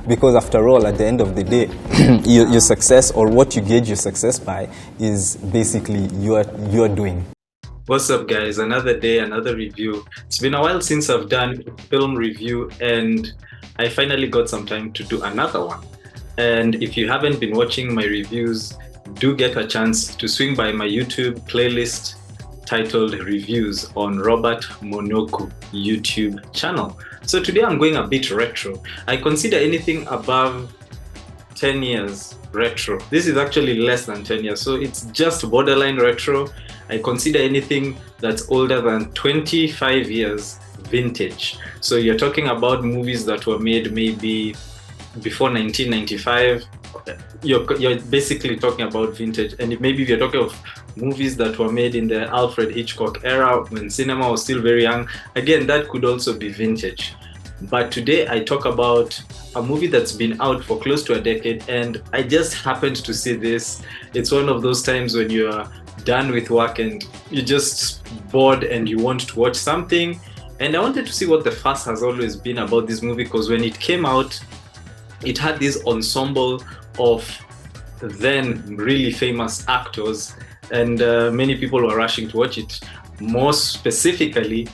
Because after all, at the end of the day, your success, or what you gauge your success by, is basically you're doing. What's up, guys? Another day, another review. It's been a while since I've done a film review, and I finally got some time to do another one. And if you haven't been watching my reviews, do get a chance to swing by my YouTube playlist titled Reviews on Robert Mũnũku YouTube channel. So today I'm going a bit retro. I consider anything above 10 years retro. This is actually less than 10 years, so it's just borderline retro. I consider anything that's older than 25 years vintage. So you're talking about movies that were made maybe before 1995. You're basically talking about vintage. And maybe if you're talking of movies that were made in the Alfred Hitchcock era when cinema was still very young, again, that could also be vintage. But today I talk about a movie that's been out for close to a decade, and I just happened to see this. It's one of those times when you're done with work and you're just bored and you want to watch something. And I wanted to see what the fuss has always been about this movie, because when it came out, it had this ensemble of then really famous actors, and many people were rushing to watch it. More specifically,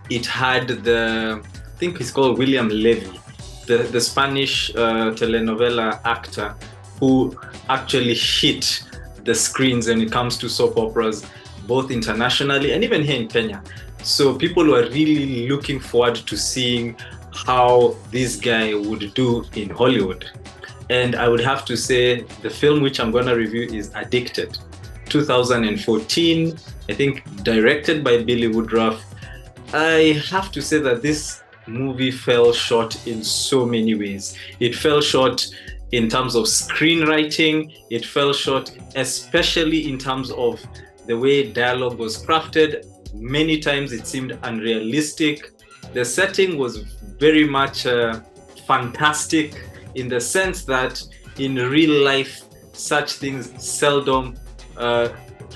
it had I think he's called William Levy, the Spanish telenovela actor who actually hit the screens when it comes to soap operas, both internationally and even here in Kenya. So people were really looking forward to seeing how this guy would do in Hollywood. And I would have to say the film which I'm going to review is Addicted, 2014, I think, directed by Billy Woodruff. I have to say that this movie fell short in so many ways. It fell short in terms of screenwriting. It fell short especially in terms of the way dialogue was crafted. Many times it seemed unrealistic. The setting was very much fantastic, in the sense that in real life such things seldom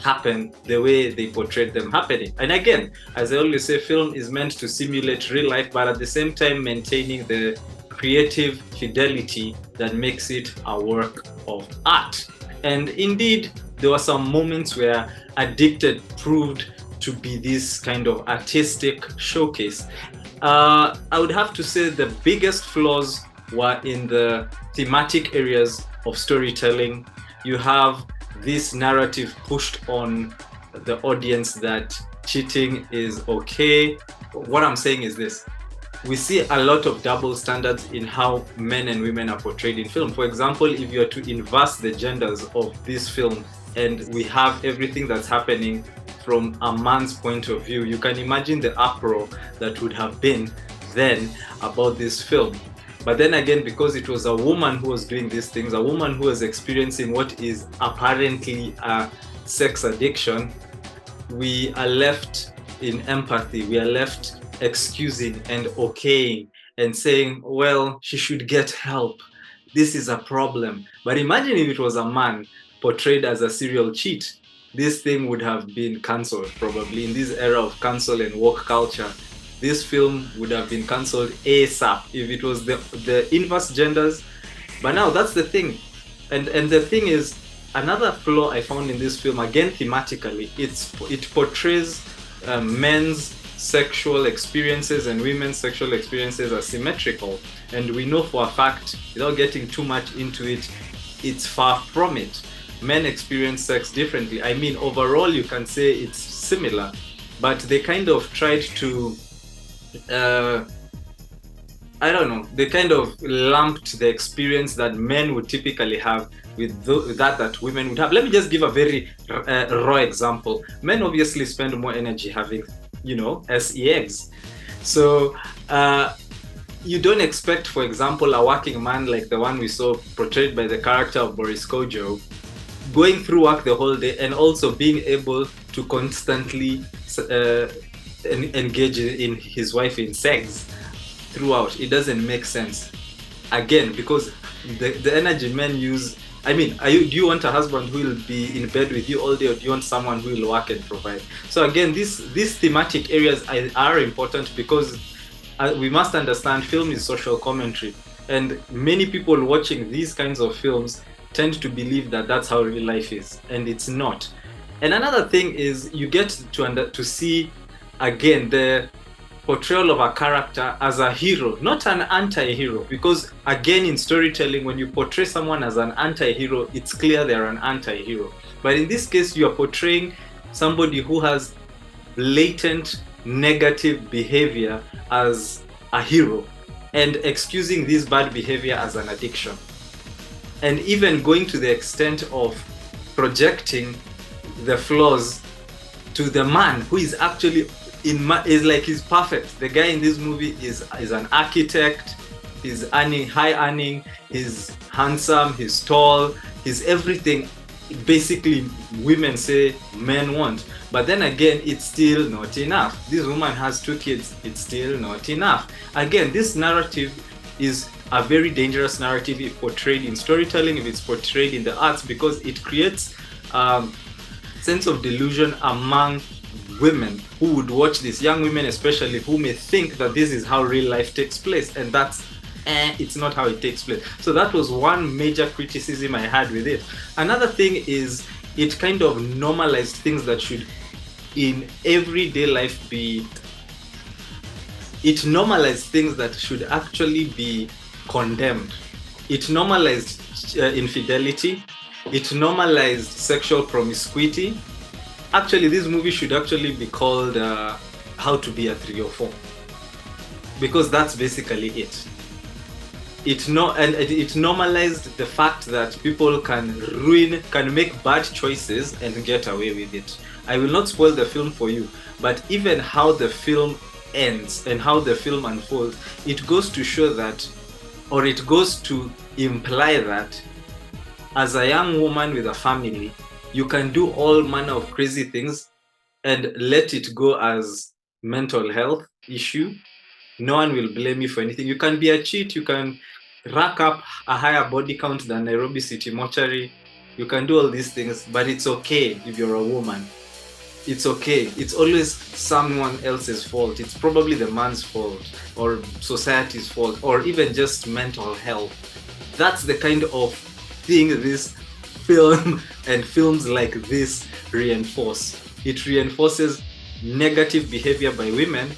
happen the way they portrayed them happening. And again, as I always say, film is meant to simulate real life, but at the same time maintaining the creative fidelity that makes it a work of art. And indeed, there were some moments where Addicted proved to be this kind of artistic showcase. I would have to say the biggest flaws were in the thematic areas of storytelling. You have this narrative pushed on the audience that cheating is okay. What I'm saying is this: we see a lot of double standards in how men and women are portrayed in film. For example, if you are to inverse the genders of this film, and we have everything that's happening from a man's point of view, you can imagine the uproar that would have been then about this film. But then again, because it was a woman who was doing these things, a woman who was experiencing what is apparently a sex addiction, we are left in empathy. We are left excusing and okaying and saying, well, she should get help. This is a problem. But imagine if it was a man portrayed as a serial cheat. This thing would have been cancelled probably. In this era of cancel and woke culture, this film would have been cancelled ASAP if it was the inverse genders. But now that's the thing. And the thing is, another flaw I found in this film, again thematically, it portrays men's sexual experiences and women's sexual experiences as symmetrical. And we know for a fact, without getting too much into it, it's far from it. Men experience sex differently. I mean, overall you can say it's similar, but they kind of tried to I don't know, they kind of lumped the experience that men would typically have with that women would have. Let me just give a very raw example. Men obviously spend more energy having, SE eggs. So you don't expect, for example, a working man like the one we saw portrayed by the character of Boris Kojo, going through work the whole day and also being able to constantly engage in his wife in sex throughout. It doesn't make sense. Again, because the energy men use. I mean, do you want a husband who will be in bed with you all day, or do you want someone who will work and provide? So again, these thematic areas are important because we must understand film is social commentary, and many people watching these kinds of films tend to believe that that's how real life is, and it's not. And another thing is you get to see again the portrayal of a character as a hero, not an anti-hero, because again in storytelling, when you portray someone as an anti-hero, it's clear they're an anti-hero. But in this case, you are portraying somebody who has blatant negative behavior as a hero and excusing this bad behavior as an addiction, and even going to the extent of projecting the flaws to the man who is actually is like he's perfect. The guy in this movie is an architect, he's high earning, he's handsome, he's tall, he's everything basically women say men want. But then again, it's still not enough. This woman has 2 kids, it's still not enough. Again, this narrative is a very dangerous narrative if portrayed in storytelling, if it's portrayed in the arts, because it creates sense of delusion among women who would watch this, young women especially, who may think that this is how real life takes place, and that's it's not how it takes place. So that was one major criticism I had with it. Another thing is it kind of normalized things that should in everyday life be, it normalized things that should actually be condemned. It normalized infidelity, it normalized sexual promiscuity. Actually, this movie should actually be called How to Be a 304, because that's basically it. It normalized the fact that people can make bad choices and get away with it. I will not spoil the film for you, but even how the film ends and how the film unfolds, it goes to show that, or it goes to imply that as a young woman with a family, you can do all manner of crazy things and let it go as mental health issue. No one will blame you for anything. You can be a cheat, you can rack up a higher body count than Nairobi City Mortuary, you can do all these things, but it's okay if you're a woman. It's okay. It's always someone else's fault. It's probably the man's fault or society's fault or even just mental health. That's the kind of thing this film and films like this reinforce. It reinforces negative behavior by women,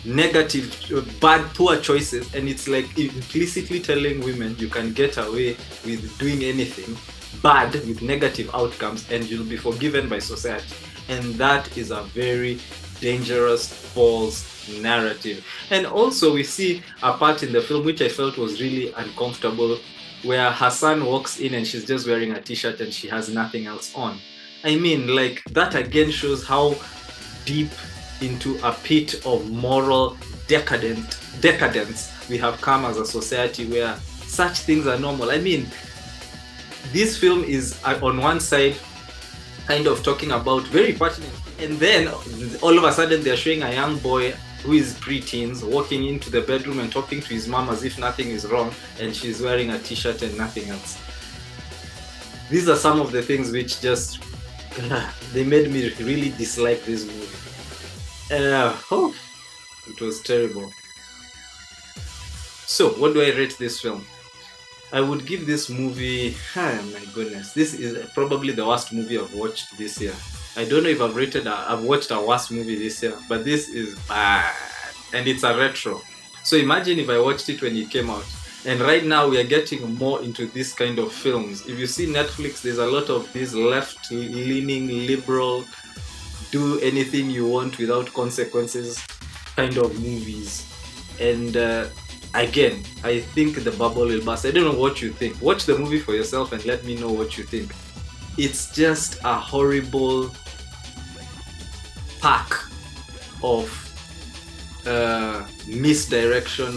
negative, bad, poor choices, and it's like implicitly telling women you can get away with doing anything bad with negative outcomes and you'll be forgiven by society. And that is a very dangerous, false narrative. And also we see a part in the film which I felt was really uncomfortable, where her son walks in and she's just wearing a t-shirt and she has nothing else on. I mean, like, that again shows how deep into a pit of moral decadence we have come as a society where such things are normal. I mean, this film is on one side kind of talking about very pertinent, and then all of a sudden they're showing a young boy who is pre-teens walking into the bedroom and talking to his mom as if nothing is wrong, and she's wearing a t-shirt and nothing else. These are some of the things which just they made me really dislike this movie. It was terrible. So what do I rate this film? I would give this movie, my goodness, this is probably the worst movie I've watched this year. I don't know if I've watched a worse movie this year, but this is bad. And it's a retro. So imagine if I watched it when it came out. And right now we are getting more into this kind of films. If you see Netflix, there's a lot of these left-leaning, liberal, do anything you want without consequences kind of movies. And again, I think the bubble will burst. I don't know what you think. Watch the movie for yourself and let me know what you think. It's just a horrible pack of misdirection,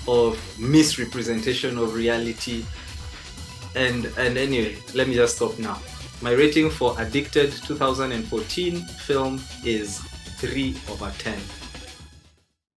of misrepresentation of reality. And anyway, let me just stop now. My rating for Addicted 2014 film is 3/10.